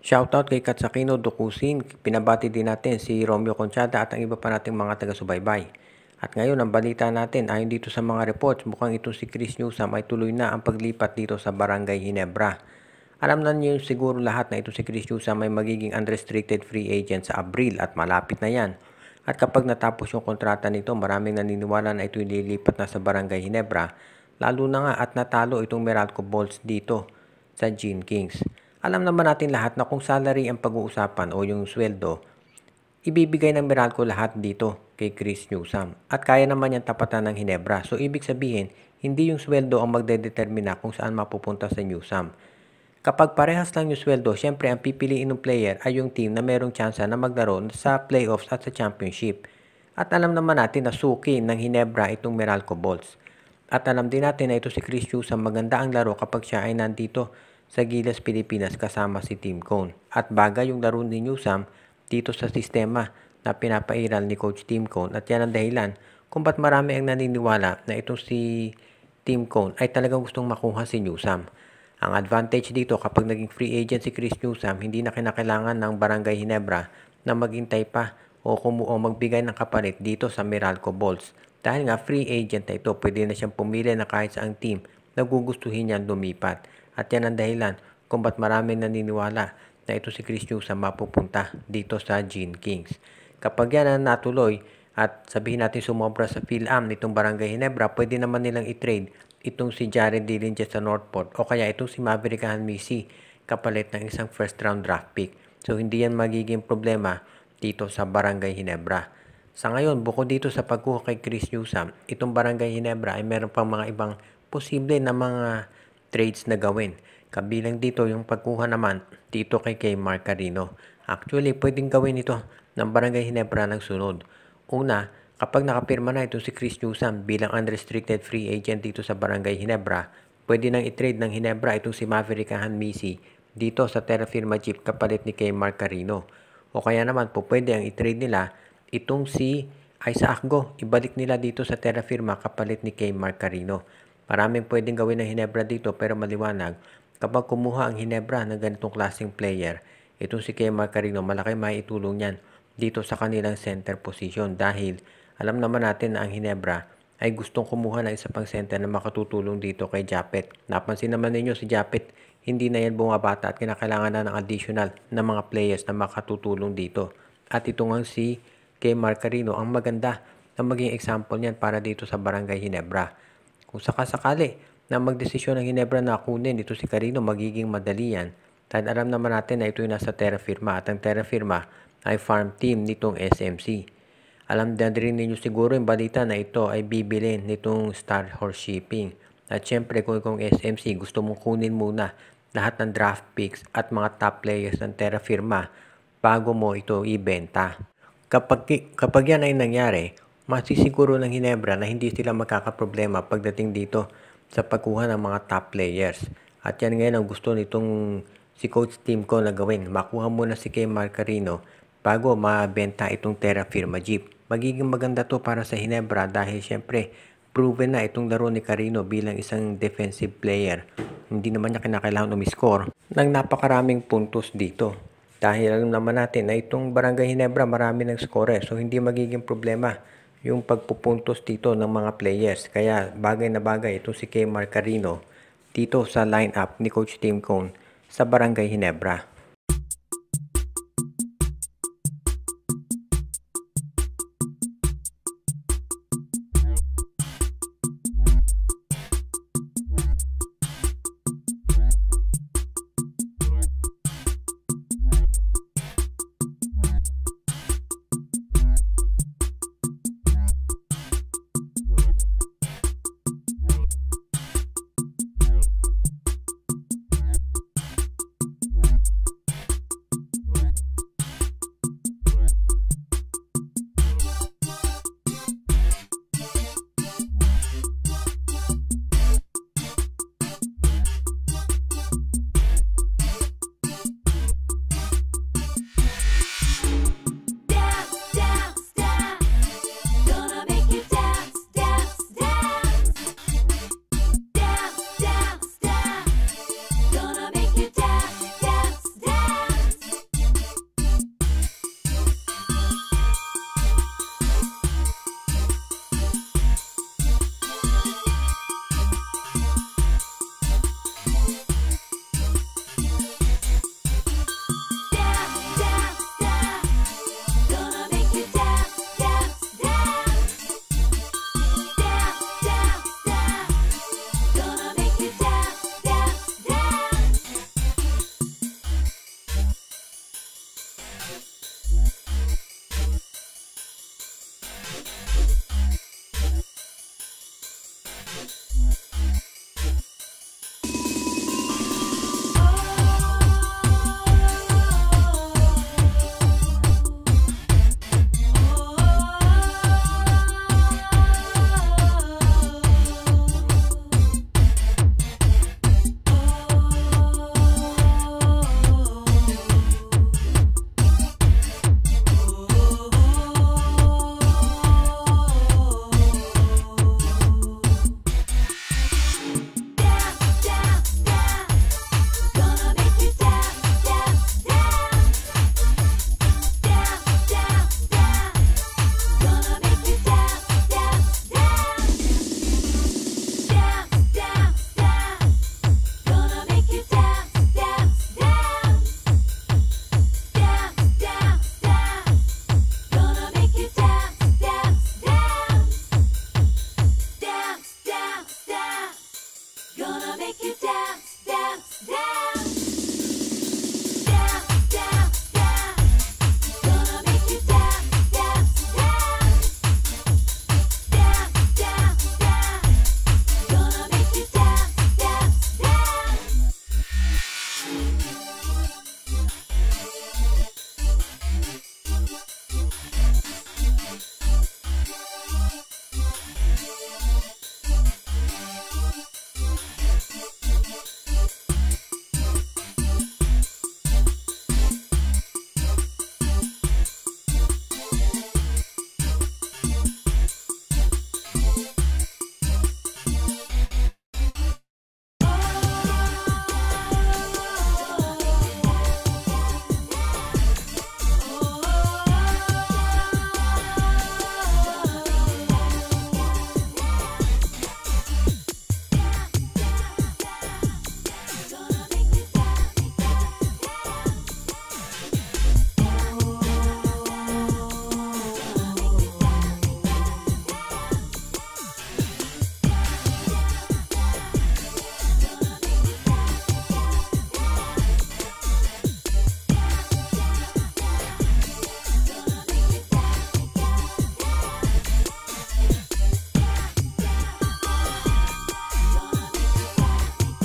Shoutout kay Katsakino Dukusin, pinabati din natin si Romeo Conchada at ang iba pa nating mga taga-subaybay. At ngayon ang balita natin ayon dito sa mga reports, mukhang ito si Chris Newsome ay tuloy na ang paglipat dito sa Barangay Ginebra. Alam na niyo siguro lahat na ito si Chris Newsome ay magiging unrestricted free agent sa Abril at malapit na yan. At kapag natapos yung kontrata nito, maraming naniniwala na ito ililipat na sa Barangay Ginebra, lalo na nga at natalo itong Meralco Bolts dito sa Gene Kings. Alam naman natin lahat na kung salary ang pag-uusapan o yung sweldo, ibibigay ng Meralco lahat dito kay Chris Newsome at kaya naman yan tapatan ng Ginebra. So ibig sabihin, hindi yung sweldo ang magdedetermina kung saan mapupunta sa Newsome. Kapag parehas lang yung sweldo, syempre ang pipiliin ng player ay yung team na merong tsansa na maglaro sa playoffs at sa championship. At alam naman natin na suki ng Ginebra itong Meralco Bolts. At alam din natin na ito si Chris Newsome maganda ang laro kapag siya ay nandito sa Gilas Pilipinas kasama si Team Cone. At bagay yung laro ni Newsome dito sa sistema na pinapairal ni Coach Team Cone. At yan ang dahilan kung ba't marami ang naniniwala na itong si Team Cone ay talagang gustong makuha si Newsome. Ang advantage dito kapag naging free agent si Chris Newsome, hindi na kinakailangan ng Barangay Ginebra na maghintay pa o magbigay ng kapalit dito sa Meralco Bolts. Dahil nga free agent na ito, pwede na siyang pumili na kahit saang team na gugustuhin niyang lumipat. At yan ang dahilan kung ba't maraming naniniwala na ito si Chris Newsome mapupunta dito sa Gene Kings. Kapag yan ang natuloy at sabihin natin sumobra sa PhilAm nitong Barangay Ginebra, pwede naman nilang i-trade itong si Jared Dillinger sa Northport o kaya itong si Maverick Misi kapalit ng isang first round draft pick. So hindi yan magiging problema dito sa Barangay Ginebra. Sa ngayon, bukod dito sa pagkuha kay Chris Newsome, itong Barangay Ginebra ay meron pang mga ibang posible na mga trades na gawin. Kabilang dito yung pagkuha naman dito kay Mark Carino. Actually, pwedeng gawin ito ng Barangay Ginebra ng sunod. Una, kapag nakapirma na ito si Chris Newsome bilang unrestricted free agent dito sa Barangay Ginebra, pwede nang i-trade ng Ginebra itong si Maverick Misi dito sa Terra Firma Jeep kapalit ni kay Mark Carino. O kaya naman po pwede ang i-trade nila itong si Isaac Go. Ibalik nila dito sa Terra Firma kapalit ni kay Mark Carino. Maraming pwedeng gawin ng Ginebra dito pero maliwanag kapag kumuha ang Ginebra ng ganitong klaseng player, itong si kay Mark Carino, malaki maitulong niyan dito sa kanilang center position dahil alam naman natin na ang Ginebra ay gustong kumuha ng isa pang center na makatutulong dito kay Japet. Napansin naman ninyo si Japet, hindi na yan bumabata at kinakailangan na ng additional na mga players na makatutulong dito. At ito nga si kay Mark Carino ang maganda na maging example niyan para dito sa Barangay Ginebra. Kung sakasakali na magdesisyon ng Ginebra na kunin dito si Carino, magiging madali yan. Dahil alam naman natin na ito yung nasa Terra Firma at ang Terra Firma ay farm team nitong SMC. Alam din rin ninyo siguro yung balita na ito ay bibilin nitong Star Horse Shipping. At syempre kung SMC gusto mong kunin muna lahat ng draft picks at mga top players ng Terra Firma bago mo ito ibenta. Kapag yan ay nangyari, masisiguro ng Ginebra na hindi sila magkakaproblema pagdating dito sa pagkuha ng mga top players. At yan ngayon ang gusto nitong si Coach Team ko na gawin. Makuha muna si kay Mark Carino bago mabenta itong Terra Firma Jeep. Magiging maganda to para sa Ginebra dahil syempre proven na itong laro ni Carino bilang isang defensive player. Hindi naman niya kinakailangan umiscore ng napakaraming puntos dito. Dahil alam naman natin na itong Barangay Ginebra marami ng score, so hindi magiging problema yung pagpupuntos dito ng mga players. Kaya bagay na bagay ito si kay Mark Carino dito sa lineup ni Coach Tim Cone sa Barangay Ginebra.